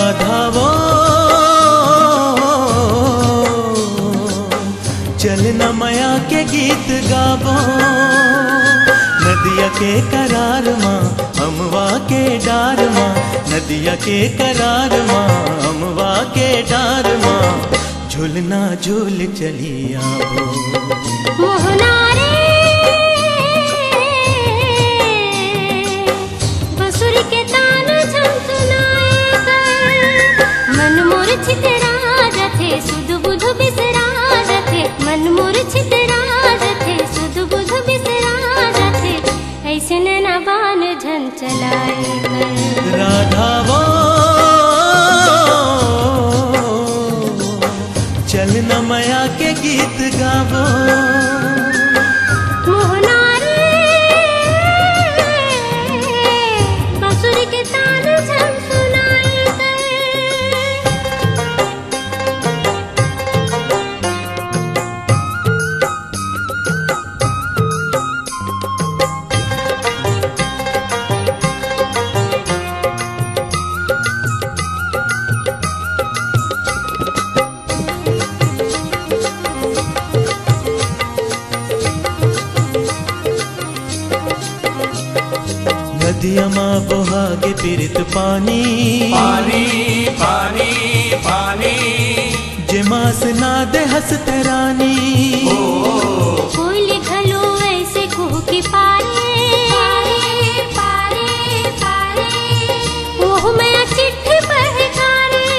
राधा वो चल न माया के गीत गावो, नदिया के करार माँ अमवा के डार माँ, नदिया के करार माँ अमवा के डार माँ, झूलना झूल चली आवो। मोहना रे बंसुरी के तान झुनझुनाए कर, मन मूर्छित राज थे सुध बुध बिसराज थे, मन मूर्छित राज थे सुध बुध बिसराज थे, ऐसे नैना बान झन चलाए कर। राधा वो चल न माया के गीत गावो। मोहना रे बांसुरी के तान झनझनाए कर। नदिया माँ बहागे पीरित पानी, पानी पानी पानी, जे मास नादे हंसते रानी। कोयली घलो ऐसे कुह के पारे पारे पारे, ओह मैं चिट्ठी पहकारे।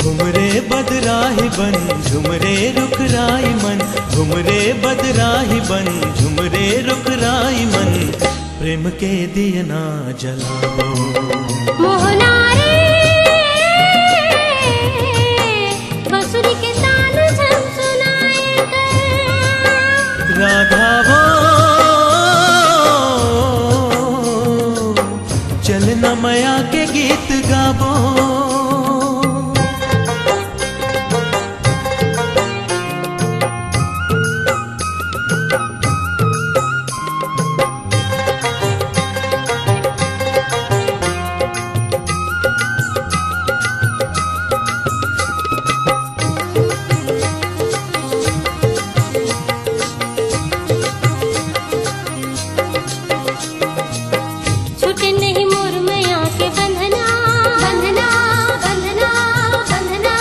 घुमरे बदराही बन झुमरे रुख राई मन, घुमरे बदराही बन झुमरे रुख राई मन, प्रेम के दिए ना जलाओ। मोहना रे बांसुरी के तान झनझनाए कर। राधा वो चल न माया के गीत गावो। छूटे नहीं मोर मैया के बंधना बंधना बंधना बंधना,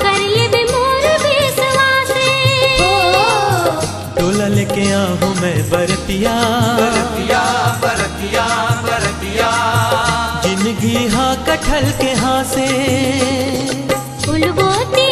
कर लेबे मोर विश्वासे। टोला लेके आहूँ मैं बरतिया, बरतिया बरतिया बरतिया, जिंदगी हाँ कटहल के हाँ से। फूल बोती